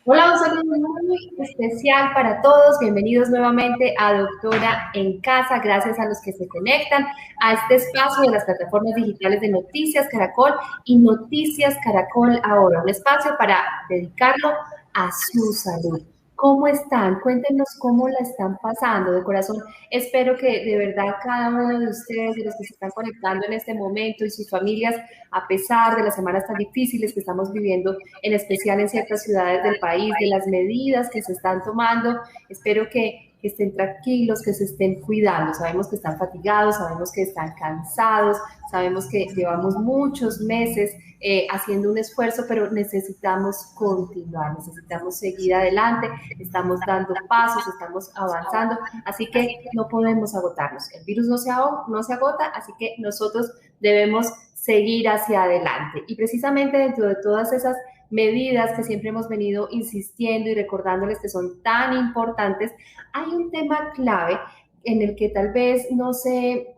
Hola, un saludo muy especial para todos. Bienvenidos nuevamente a Doctora en Casa. Gracias a los que se conectan a este espacio de las plataformas digitales de Noticias Caracol y Noticias Caracol Ahora. Un espacio para dedicarlo a su salud. ¿Cómo están? Cuéntenos cómo la están pasando. De corazón, espero que de verdad cada uno de ustedes, de los que se están conectando en este momento y sus familias, a pesar de las semanas tan difíciles que estamos viviendo, en especial en ciertas ciudades del país, de las medidas que se están tomando. Espero que estén tranquilos, que se estén cuidando. Sabemos que están fatigados, sabemos que están cansados, sabemos que llevamos muchos meses haciendo un esfuerzo, pero necesitamos continuar, necesitamos seguir adelante, estamos dando pasos, estamos avanzando, así que no podemos agotarnos. El virus no se agota, así que nosotros debemos seguir hacia adelante. Y precisamente dentro de todas esas medidas que siempre hemos venido insistiendo y recordándoles que son tan importantes, hay un tema clave en el que tal vez no se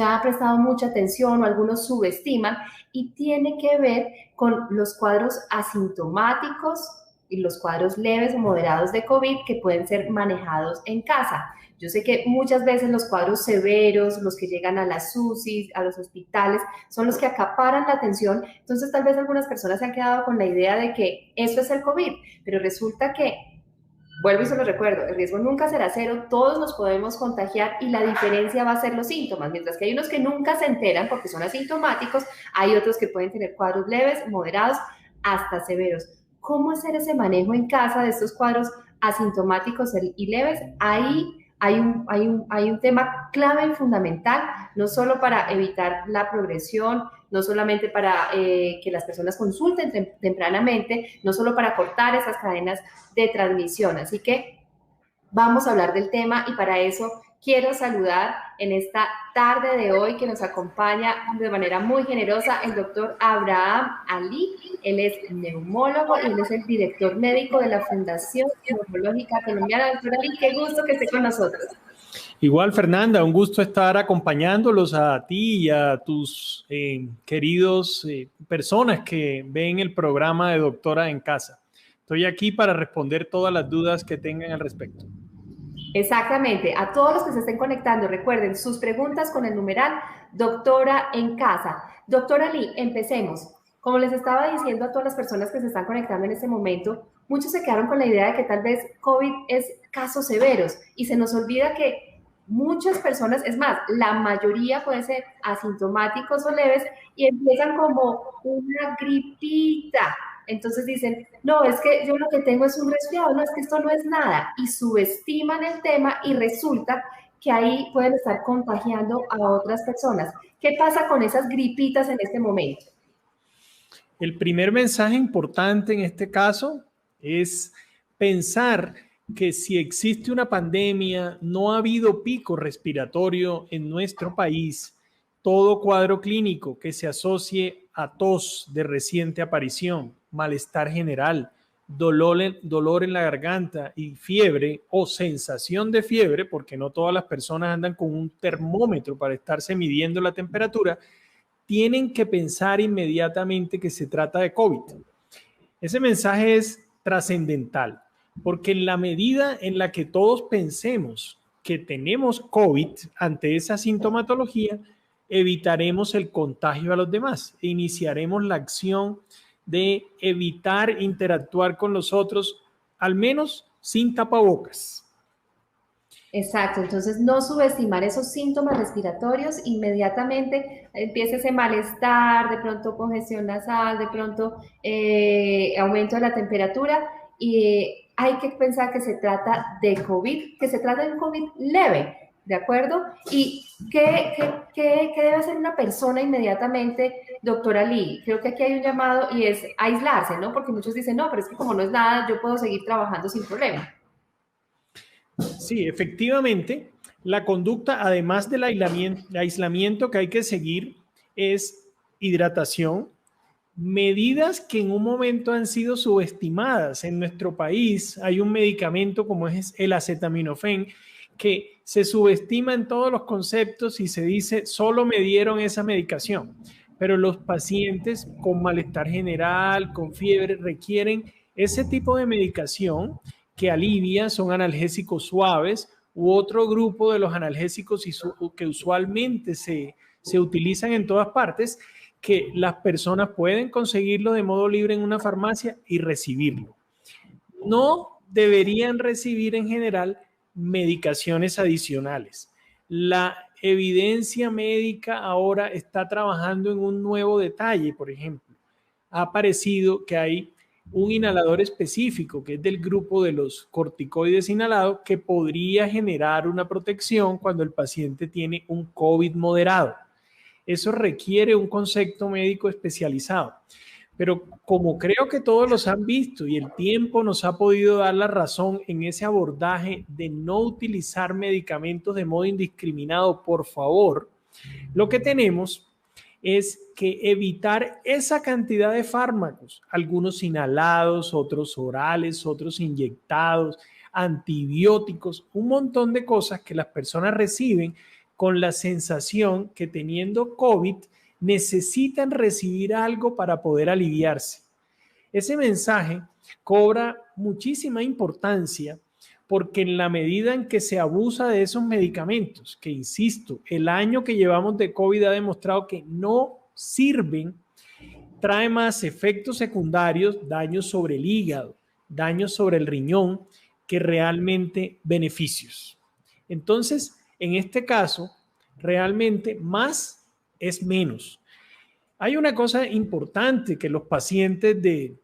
ha prestado mucha atención o algunos subestiman y tiene que ver con los cuadros asintomáticos y los cuadros leves o moderados de COVID que pueden ser manejados en casa. Yo sé que muchas veces los cuadros severos, los que llegan a las UCI, a los hospitales, son los que acaparan la atención. Entonces, tal vez algunas personas se han quedado con la idea de que eso es el COVID, pero resulta que, vuelvo y se lo recuerdo, el riesgo nunca será cero, todos nos podemos contagiar y la diferencia va a ser los síntomas. Mientras que hay unos que nunca se enteran porque son asintomáticos, hay otros que pueden tener cuadros leves, moderados, hasta severos. ¿Cómo hacer ese manejo en casa de estos cuadros asintomáticos y leves? Ahí hay un tema clave y fundamental, no solo para evitar la progresión, no solamente para que las personas consulten tempranamente, no solo para cortar esas cadenas de transmisión. Así que vamos a hablar del tema y para eso quiero saludar en esta tarde de hoy que nos acompaña de manera muy generosa el doctor Abraham Ali. Él es neumólogo y él es el director médico de la Fundación Neumológica Colombiana. Doctor Ali, qué gusto que esté con nosotros. Igual, Fernanda, un gusto estar acompañándolos a ti y a tus queridos personas que ven el programa de Doctora en Casa. Estoy aquí para responder todas las dudas que tengan al respecto. Exactamente. A todos los que se estén conectando, recuerden sus preguntas con el numeral Doctora en Casa. Doctora Lee, empecemos. Como les estaba diciendo a todas las personas que se están conectando en este momento, muchos se quedaron con la idea de que tal vez COVID es casos severos y se nos olvida que muchas personas, es más, la mayoría puede ser asintomáticos o leves y empiezan como una gripita. Entonces dicen, no, es que yo lo que tengo es un resfriado, no, es que esto no es nada. Y subestiman el tema y resulta que ahí pueden estar contagiando a otras personas. ¿Qué pasa con esas gripitas en este momento? El primer mensaje importante en este caso es pensar que si existe una pandemia, no ha habido pico respiratorio en nuestro país, todo cuadro clínico que se asocie a tos de reciente aparición, malestar general, dolor en la garganta y fiebre o sensación de fiebre, porque no todas las personas andan con un termómetro para estarse midiendo la temperatura, tienen que pensar inmediatamente que se trata de COVID. Ese mensaje es trascendental, porque en la medida en la que todos pensemos que tenemos COVID ante esa sintomatología, evitaremos el contagio a los demás e iniciaremos la acción de evitar interactuar con los otros, al menos sin tapabocas. Exacto, entonces no subestimar esos síntomas respiratorios, inmediatamente empieza ese malestar, de pronto congestión nasal, de pronto aumento de la temperatura y hay que pensar que se trata de COVID, que se trata de un COVID leve, ¿de acuerdo? ¿Y qué debe hacer una persona inmediatamente, doctora Lee? Creo que aquí hay un llamado y es aislarse, ¿no? Porque muchos dicen, no, pero es que como no es nada, yo puedo seguir trabajando sin problema. Sí, efectivamente, la conducta, además del aislamiento que hay que seguir, es hidratación, medidas que en un momento han sido subestimadas. En nuestro país hay un medicamento como es el acetaminofén que se subestima en todos los conceptos y se dice solo me dieron esa medicación, pero los pacientes con malestar general, con fiebre, requieren Ese tipo de medicación que alivia son analgésicos suaves u otro grupo de los analgésicos que usualmente se utilizan en todas partes, que las personas pueden conseguirlo de modo libre en una farmacia y recibirlo. No deberían recibir en general medicaciones adicionales. La evidencia médica ahora está trabajando en un nuevo detalle, por ejemplo. Ha aparecido que hay un inhalador específico que es del grupo de los corticoides inhalados que podría generar una protección cuando el paciente tiene un COVID moderado. Eso requiere un concepto médico especializado. Pero como creo que todos los han visto y el tiempo nos ha podido dar la razón en ese abordaje de no utilizar medicamentos de modo indiscriminado, por favor, lo que tenemos es que evitar esa cantidad de fármacos, algunos inhalados, otros orales, otros inyectados, antibióticos, un montón de cosas que las personas reciben con la sensación que teniendo COVID necesitan recibir algo para poder aliviarse. Ese mensaje cobra muchísima importancia porque en la medida en que se abusa de esos medicamentos, que insisto, el año que llevamos de COVID ha demostrado que no sirven, trae más efectos secundarios, daños sobre el hígado, daños sobre el riñón, que realmente beneficios. Entonces, en este caso, realmente más es menos. Hay una cosa importante que los pacientes de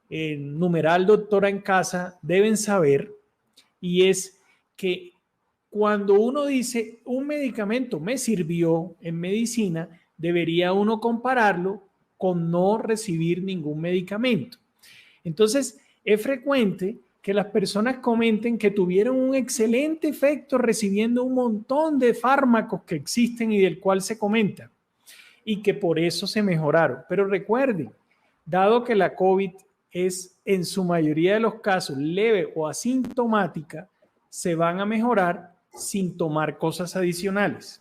numeral doctora en casa deben saber, y es que cuando uno dice un medicamento me sirvió en medicina, debería uno compararlo con no recibir ningún medicamento. Entonces, es frecuente que las personas comenten que tuvieron un excelente efecto recibiendo un montón de fármacos que existen y del cual se comenta, y que por eso se mejoraron. Pero recuerden, dado que la COVID es en su mayoría de los casos leve o asintomática, se van a mejorar sin tomar cosas adicionales.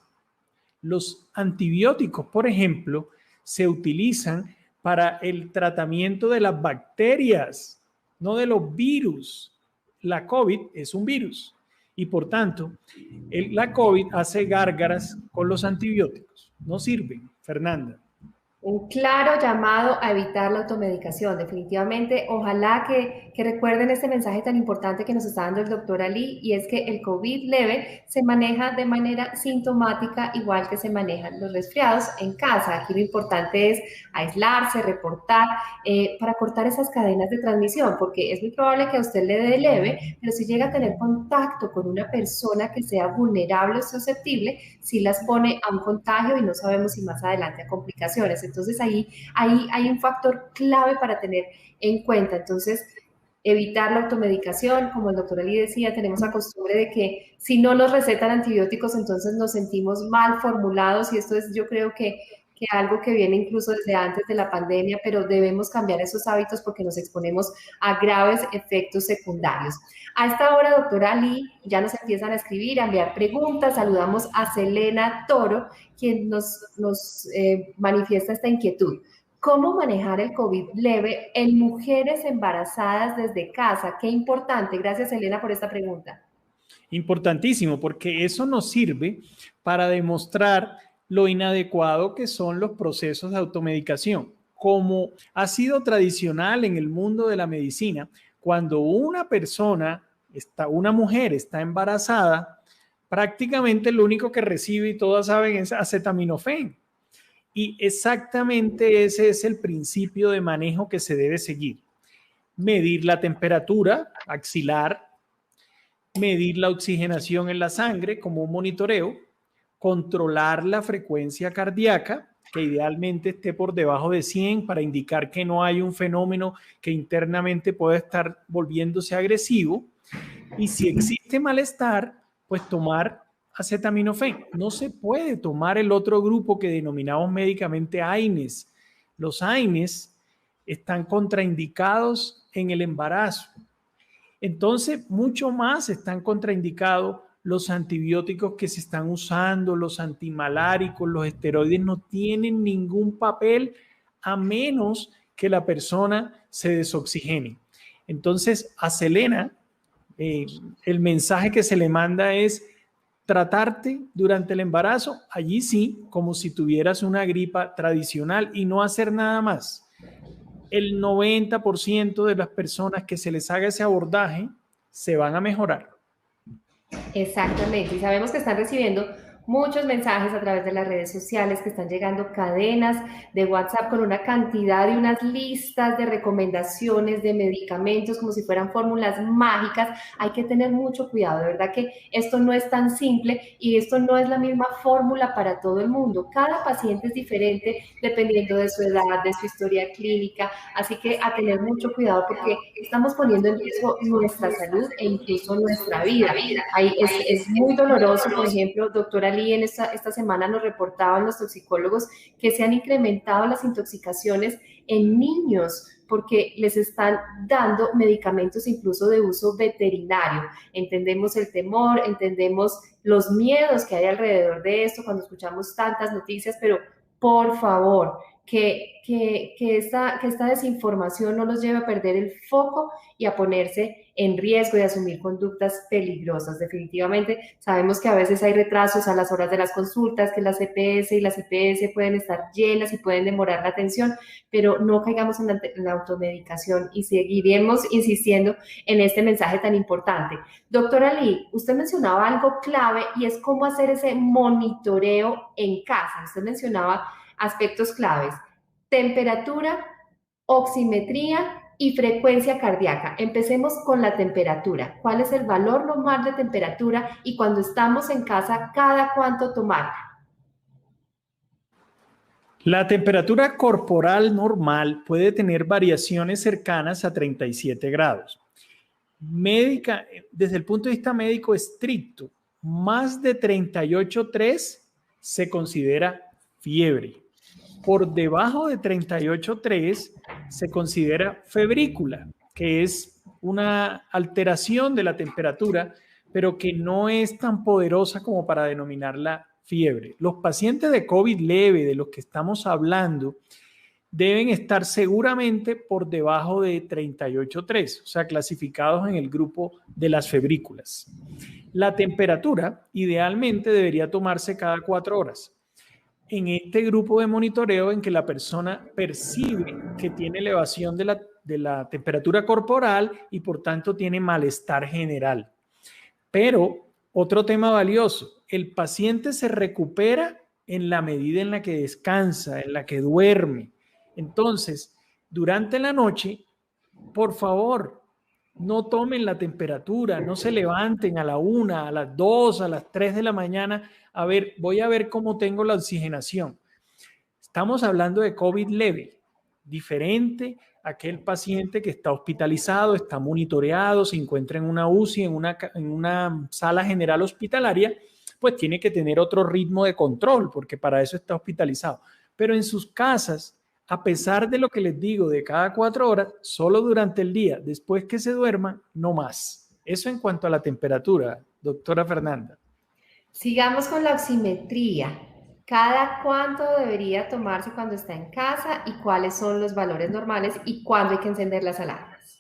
Los antibióticos, por ejemplo, se utilizan para el tratamiento de las bacterias, no de los virus. La COVID es un virus y por tanto la COVID hace gárgaras con los antibióticos. No sirven, Fernanda. Un claro llamado a evitar la automedicación, definitivamente. Ojalá que recuerden este mensaje tan importante que nos está dando el doctor Ali, y es que el COVID leve se maneja de manera sintomática, igual que se manejan los resfriados en casa. Aquí lo importante es aislarse, reportar, para cortar esas cadenas de transmisión, porque es muy probable que a usted le dé leve, pero si llega a tener contacto con una persona que sea vulnerable o susceptible, sí las pone a un contagio y no sabemos si más adelante a complicaciones. Entonces ahí hay un factor clave para tener en cuenta. Entonces, evitar la automedicación, como el doctor Ali decía, tenemos la costumbre de que si no nos recetan antibióticos, entonces nos sentimos mal formulados, y esto es, yo creo que algo que viene incluso desde antes de la pandemia, pero debemos cambiar esos hábitos porque nos exponemos a graves efectos secundarios. A esta hora, doctora Ali, ya nos empiezan a escribir, a enviar preguntas. Saludamos a Selena Toro, quien nos manifiesta esta inquietud. ¿Cómo manejar el COVID leve en mujeres embarazadas desde casa? Qué importante. Gracias, Selena, por esta pregunta. Importantísimo, porque eso nos sirve para demostrar lo inadecuado que son los procesos de automedicación. Como ha sido tradicional en el mundo de la medicina, cuando una mujer está embarazada, prácticamente lo único que recibe, y todas saben, es acetaminofén. Y exactamente ese es el principio de manejo que se debe seguir. Medir la temperatura axilar, medir la oxigenación en la sangre como un monitoreo, controlar la frecuencia cardíaca, que idealmente esté por debajo de 100 para indicar que no hay un fenómeno que internamente puede estar volviéndose agresivo. Y si existe malestar, pues tomar acetaminofén. No se puede tomar el otro grupo que denominamos médicamente AINES. Los AINES están contraindicados en el embarazo. Entonces, mucho más están contraindicados los antibióticos que se están usando, los antimaláricos, los esteroides no tienen ningún papel a menos que la persona se desoxigene. Entonces, a Selena, el mensaje que se le manda es tratarte durante el embarazo, allí sí, como si tuvieras una gripa tradicional y no hacer nada más. El 90% de las personas que se les haga ese abordaje se van a mejorar. Exactamente, y sabemos que están recibiendo muchos mensajes a través de las redes sociales, que están llegando cadenas de WhatsApp con una cantidad y unas listas de recomendaciones de medicamentos como si fueran fórmulas mágicas. Hay que tener mucho cuidado, de verdad que esto no es tan simple y esto no es la misma fórmula para todo el mundo. Cada paciente es diferente dependiendo de su edad, de su historia clínica, así que a tener mucho cuidado porque estamos poniendo en riesgo nuestra salud e incluso nuestra vida. Ahí es muy doloroso, por ejemplo, doctora Lee, en esta semana nos reportaban los toxicólogos que se han incrementado las intoxicaciones en niños porque les están dando medicamentos incluso de uso veterinario. Entendemos el temor, entendemos los miedos que hay alrededor de esto cuando escuchamos tantas noticias, pero por favor, que esta desinformación no los lleve a perder el foco y a ponerse en riesgo de asumir conductas peligrosas. Definitivamente sabemos que a veces hay retrasos a las horas de las consultas, que las EPS y las IPS pueden estar llenas y pueden demorar la atención, pero no caigamos en la automedicación y seguiremos insistiendo en este mensaje tan importante. Doctora Lee, usted mencionaba algo clave y es cómo hacer ese monitoreo en casa. Usted mencionaba aspectos claves: temperatura, oximetría y frecuencia cardíaca. Empecemos con la temperatura. ¿Cuál es el valor normal de temperatura y cuando estamos en casa, cada cuánto tomarla? La temperatura corporal normal puede tener variaciones cercanas a 37 grados. Desde el punto de vista médico estricto, más de 38,3 se considera fiebre. Por debajo de 38,3 se considera febrícula, que es una alteración de la temperatura, pero que no es tan poderosa como para denominarla fiebre. Los pacientes de COVID leve, de los que estamos hablando, deben estar seguramente por debajo de 38,3, o sea, clasificados en el grupo de las febrículas. La temperatura idealmente debería tomarse cada 4 horas. En este grupo de monitoreo en que la persona percibe que tiene elevación de la temperatura corporal y por tanto tiene malestar general. Pero otro tema valioso, el paciente se recupera en la medida en la que descansa, en la que duerme. Entonces, durante la noche, por favor, no tomen la temperatura, no se levanten a la 1, a las 2, a las 3 de la mañana. A ver, voy a ver cómo tengo la oxigenación. Estamos hablando de COVID leve, diferente a aquel paciente que está hospitalizado, está monitoreado, se encuentra en una UCI, en una sala general hospitalaria, pues tiene que tener otro ritmo de control, porque para eso está hospitalizado. Pero en sus casas, a pesar de lo que les digo, de cada 4 horas, solo durante el día, después que se duerma, no más. Eso en cuanto a la temperatura, doctora Fernanda. Sigamos con la oximetría. ¿Cada cuánto debería tomarse cuando está en casa y cuáles son los valores normales y cuándo hay que encender las alarmas?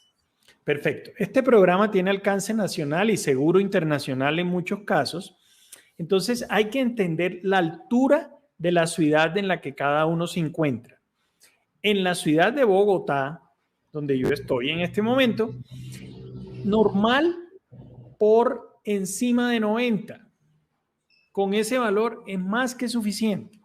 Perfecto. Este programa tiene alcance nacional y seguro internacional en muchos casos. Entonces hay que entender la altura de la ciudad en la que cada uno se encuentra. En la ciudad de Bogotá, donde yo estoy en este momento, normal por encima de 90. Con ese valor es más que suficiente.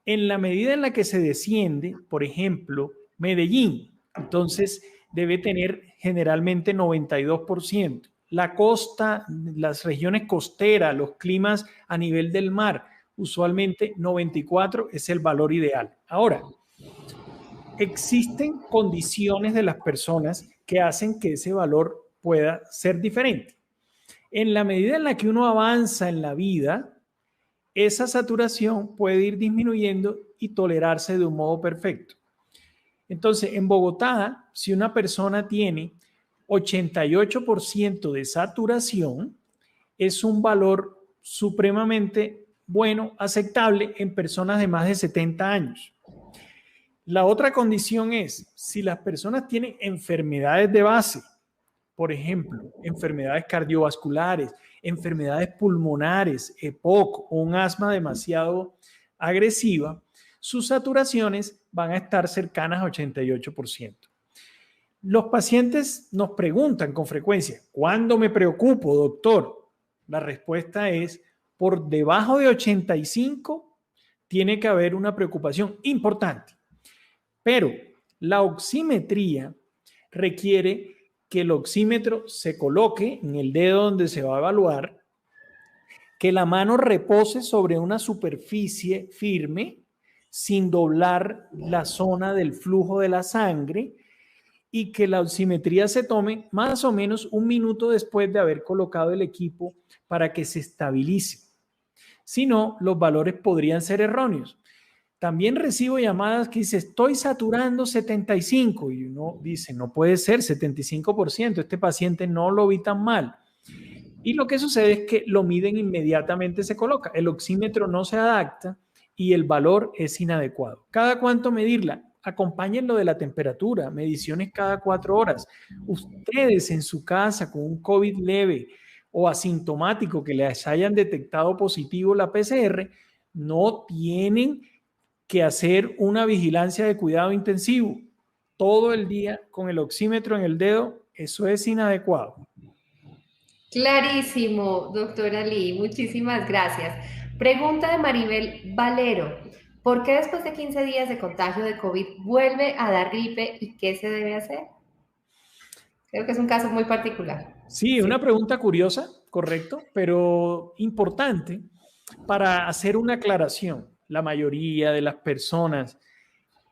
En la medida en la que se desciende, por ejemplo, Medellín, entonces debe tener generalmente 92%. La costa, las regiones costeras, los climas a nivel del mar, usualmente 94 es el valor ideal. Ahora, existen condiciones de las personas que hacen que ese valor pueda ser diferente. En la medida en la que uno avanza en la vida, esa saturación puede ir disminuyendo y tolerarse de un modo perfecto. Entonces, en Bogotá, si una persona tiene 88% de saturación, es un valor supremamente bueno, aceptable en personas de más de 70 años. La otra condición es si las personas tienen enfermedades de base, por ejemplo, enfermedades cardiovasculares, enfermedades pulmonares, EPOC o un asma demasiado agresiva, sus saturaciones van a estar cercanas a 88%. Los pacientes nos preguntan con frecuencia, ¿cuándo me preocupo, doctor? La respuesta es, por debajo de 85 tiene que haber una preocupación importante. Pero la oximetría requiere que el oxímetro se coloque en el dedo donde se va a evaluar, que la mano repose sobre una superficie firme sin doblar la zona del flujo de la sangre y que la oximetría se tome más o menos un minuto después de haber colocado el equipo para que se estabilice. Si no, los valores podrían ser erróneos. También recibo llamadas que dice, estoy saturando 75 y uno dice, no puede ser 75%, este paciente no lo vi tan mal. Y lo que sucede es que lo miden inmediatamente, se coloca. El oxímetro no se adapta y el valor es inadecuado. ¿Cada cuánto medirla? Acompáñenlo de la temperatura, mediciones cada 4 horas. Ustedes en su casa con un COVID leve o asintomático que les hayan detectado positivo la PCR, no tienen que hacer una vigilancia de cuidado intensivo todo el día con el oxímetro en el dedo. Eso es inadecuado. Clarísimo, doctora Lee, muchísimas gracias. Pregunta de Maribel Valero. ¿Por qué después de 15 días de contagio de COVID vuelve a dar gripe y qué se debe hacer? Creo que es un caso muy particular. Sí, una pregunta curiosa, correcto, pero importante para hacer una aclaración. La mayoría de las personas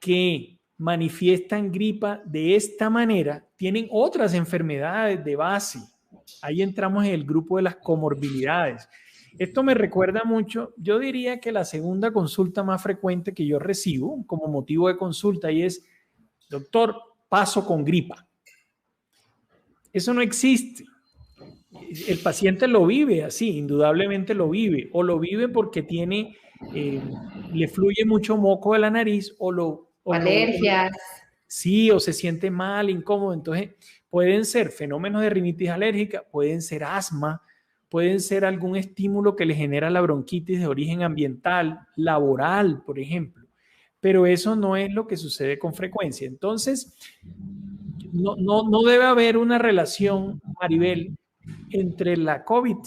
que manifiestan gripa de esta manera tienen otras enfermedades de base. Ahí entramos en el grupo de las comorbilidades. Esto me recuerda mucho, yo diría que la segunda consulta más frecuente que yo recibo como motivo de consulta y es, doctor, paso con gripa. Eso no existe. El paciente lo vive así, indudablemente lo vive, o lo vive porque tiene, le fluye mucho moco de la nariz, o alergias. Sí, o se siente mal, incómodo. Entonces, pueden ser fenómenos de rinitis alérgica, pueden ser asma, pueden ser algún estímulo que le genera la bronquitis de origen ambiental, laboral, por ejemplo. Pero eso no es lo que sucede con frecuencia. Entonces, no debe haber una relación, Maribel, entre la COVID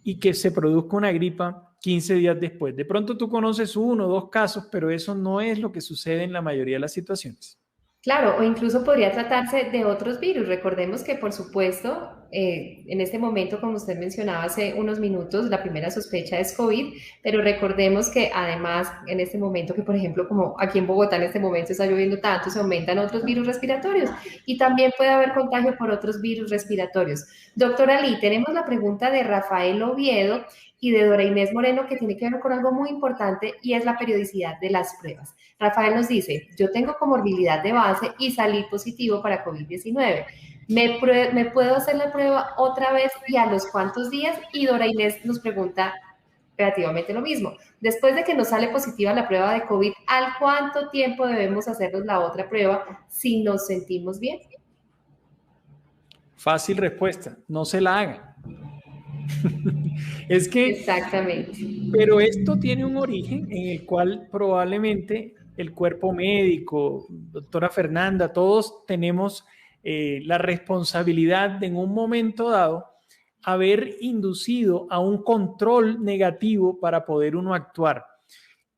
y que se produzca una gripa 15 días después. De pronto tú conoces 1 o 2 casos, pero eso no es lo que sucede en la mayoría de las situaciones. Claro, o incluso podría tratarse de otros virus. Recordemos que, por supuesto, en este momento, como usted mencionaba hace unos minutos, la primera sospecha es COVID, pero recordemos que además, en este momento, que por ejemplo, como aquí en Bogotá en este momento está lloviendo tanto, se aumentan otros virus respiratorios y también puede haber contagio por otros virus respiratorios. Doctora Lee, tenemos la pregunta de Rafael Oviedo y de Dora Inés Moreno que tiene que ver con algo muy importante y es la periodicidad de las pruebas. Rafael nos dice, yo tengo comorbilidad de base y salí positivo para COVID-19. ¿Me puedo hacer la prueba otra vez y a los cuántos días? Y Dora Inés nos pregunta relativamente lo mismo. Después de que nos sale positiva la prueba de COVID, ¿al cuánto tiempo debemos hacernos la otra prueba si nos sentimos bien? Fácil respuesta, no se la hagan. Es que, exactamente. Pero esto tiene un origen en el cual probablemente el cuerpo médico, doctora Fernanda, todos tenemos la responsabilidad de en un momento dado haber inducido a un control negativo para poder uno actuar.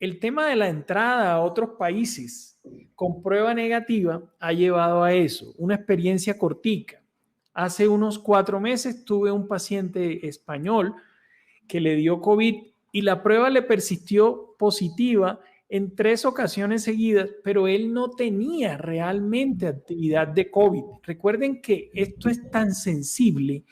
El tema de la entrada a otros países con prueba negativa ha llevado a eso, una experiencia cortica. Hace unos 4 meses tuve un paciente español que le dio COVID y la prueba le persistió positiva en 3 ocasiones seguidas, pero él no tenía realmente actividad de COVID. Recuerden que esto es tan sensible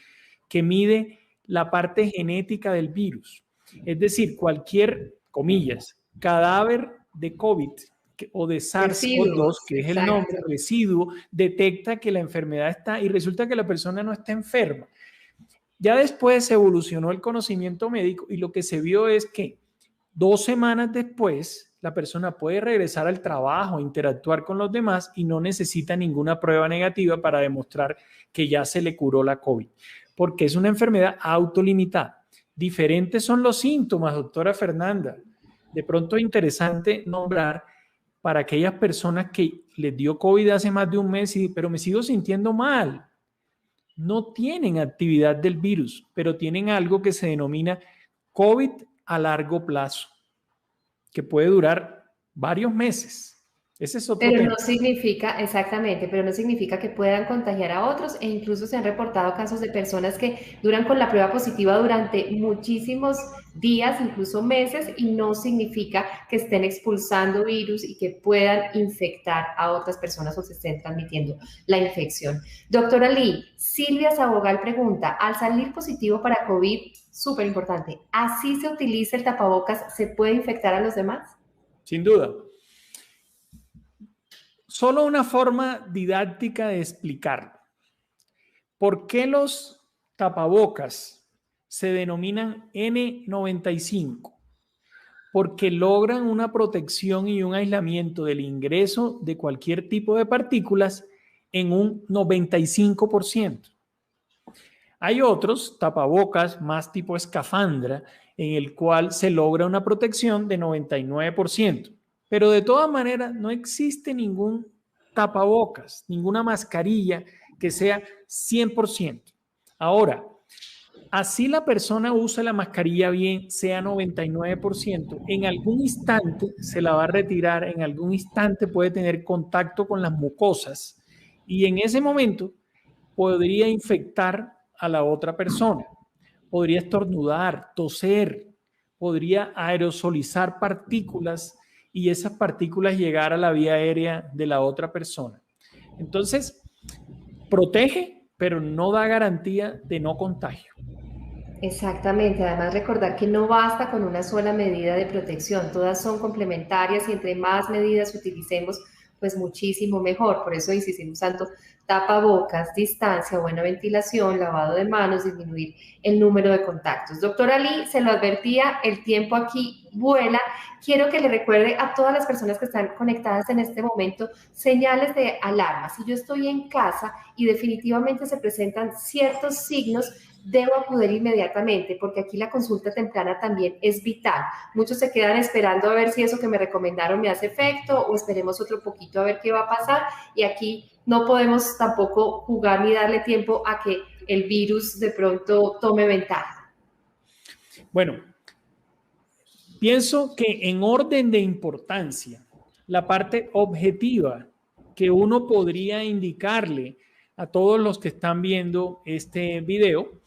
que mide la parte genética del virus. Es decir, cualquier, comillas, cadáver de COVID o de SARS-CoV-2, que es el nombre, residuo, detecta que la enfermedad está y resulta que la persona no está enferma. Ya después evolucionó el conocimiento médico y lo que se vio es que 2 semanas después la persona puede regresar al trabajo, interactuar con los demás y no necesita ninguna prueba negativa para demostrar que ya se le curó la COVID, porque es una enfermedad autolimitada. Diferentes son los síntomas, doctora Fernanda. De pronto es interesante nombrar para aquellas personas que les dio COVID hace más de un mes, pero me sigo sintiendo mal. No tienen actividad del virus, pero tienen algo que se denomina COVID a largo plazo, que puede durar varios meses. Ese es otro Pero tema. no significa, exactamente, pero no significa que puedan contagiar a otros e incluso se han reportado casos de personas que duran con la prueba positiva durante muchísimos días, incluso meses, y no significa que estén expulsando virus y que puedan infectar a otras personas o se estén transmitiendo la infección. Doctora Lee, Silvia Sabogal pregunta, al salir positivo para COVID, súper importante, ¿así se utiliza el tapabocas? ¿Se puede infectar a los demás? Sin duda. Solo una forma didáctica de explicarlo. ¿Por qué los tapabocas se denominan N95? Porque logran una protección y un aislamiento del ingreso de cualquier tipo de partículas en un 95%. Hay otros tapabocas más tipo escafandra en el cual se logra una protección de 99%. Pero de todas maneras no existe ningún tapabocas, ninguna mascarilla que sea 100%. Ahora, así la persona usa la mascarilla bien, sea 99%, en algún instante se la va a retirar, en algún instante puede tener contacto con las mucosas y en ese momento podría infectar a la otra persona. Podría estornudar, toser, podría aerosolizar partículas y esas partículas llegar a la vía aérea de la otra persona. Entonces, protege, pero no da garantía de no contagio. Exactamente, además recordar que no basta con una sola medida de protección, todas son complementarias y entre más medidas utilicemos, pues muchísimo mejor. Por eso insistimos tanto, tapabocas, distancia, buena ventilación, lavado de manos, disminuir el número de contactos. Doctora Lee, se lo advertía, el tiempo aquí vuela. Quiero que le recuerde a todas las personas que están conectadas en este momento señales de alarma. Si yo estoy en casa y definitivamente se presentan ciertos signos, debo acudir inmediatamente porque aquí la consulta temprana también es vital. Muchos se quedan esperando a ver si eso que me recomendaron me hace efecto o esperemos otro poquito a ver qué va a pasar y aquí no podemos tampoco jugar ni darle tiempo a que el virus de pronto tome ventaja. Bueno, pienso que en orden de importancia, la parte objetiva que uno podría indicarle a todos los que están viendo este video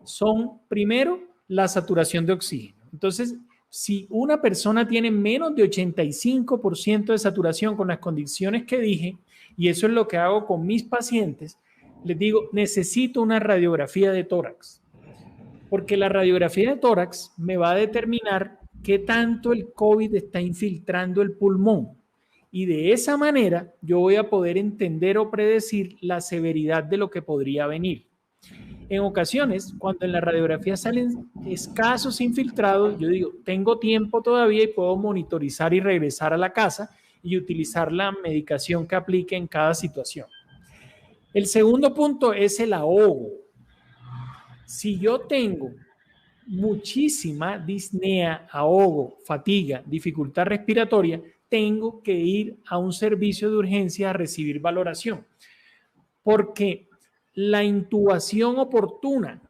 son, primero, la saturación de oxígeno. Entonces, si una persona tiene menos de 85% de saturación con las condiciones que dije, y eso es lo que hago con mis pacientes, les digo, necesito una radiografía de tórax, porque la radiografía de tórax me va a determinar qué tanto el COVID está infiltrando el pulmón. Y de esa manera yo voy a poder entender o predecir la severidad de lo que podría venir. En ocasiones, cuando en la radiografía salen escasos infiltrados, yo digo, tengo tiempo todavía y puedo monitorizar y regresar a la casa y utilizar la medicación que aplique en cada situación. El segundo punto es el ahogo. Si yo tengo muchísima disnea, ahogo, fatiga, dificultad respiratoria, tengo que ir a un servicio de urgencia a recibir valoración. Porque la intubación oportuna,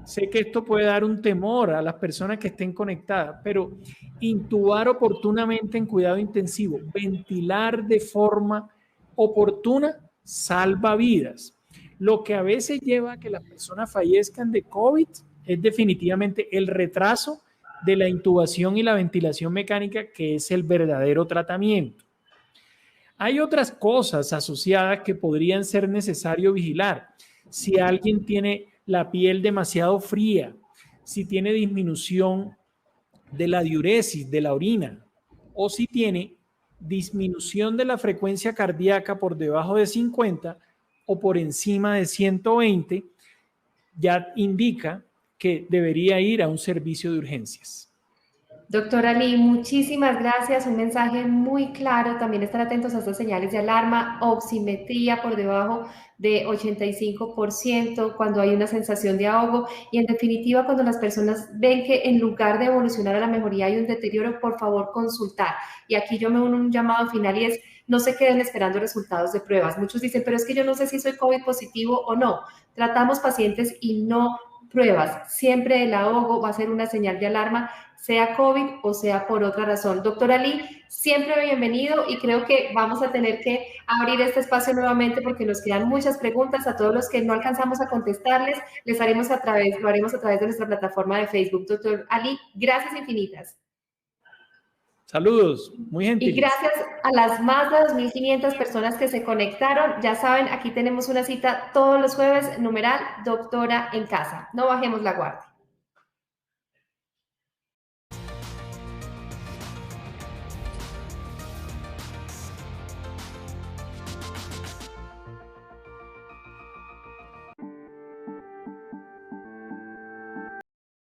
sé que esto puede dar un temor a las personas que estén conectadas, pero intubar oportunamente en cuidado intensivo, ventilar de forma oportuna, salva vidas. Lo que a veces lleva a que las personas fallezcan de COVID es definitivamente el retraso de la intubación y la ventilación mecánica, que es el verdadero tratamiento. Hay otras cosas asociadas que podrían ser necesario vigilar. Si alguien tiene la piel demasiado fría, si tiene disminución de la diuresis, de la orina, o si tiene disminución de la frecuencia cardíaca por debajo de 50 o por encima de 120, ya indica que debería ir a un servicio de urgencias. Doctora Lee, muchísimas gracias. Un mensaje muy claro. También estar atentos a estas señales de alarma, oximetría por debajo de 85%, cuando hay una sensación de ahogo y en definitiva cuando las personas ven que en lugar de evolucionar a la mejoría hay un deterioro, por favor consultar. Y aquí yo me uno un llamado final y es, no se queden esperando resultados de pruebas. Muchos dicen, pero es que yo no sé si soy COVID positivo o no. Tratamos pacientes y no pruebas. Siempre el ahogo va a ser una señal de alarma, sea COVID o sea por otra razón. Doctora Lee, siempre bienvenido y creo que vamos a tener que abrir este espacio nuevamente porque nos quedan muchas preguntas. A todos los que no alcanzamos a contestarles, lo haremos a través de nuestra plataforma de Facebook. Doctor Ali, gracias infinitas. Saludos, muy Y gentiles. gracias a las más de 2.500 personas que se conectaron. Ya saben, aquí tenemos una cita todos los jueves, numeral Doctora en Casa. No bajemos la guardia.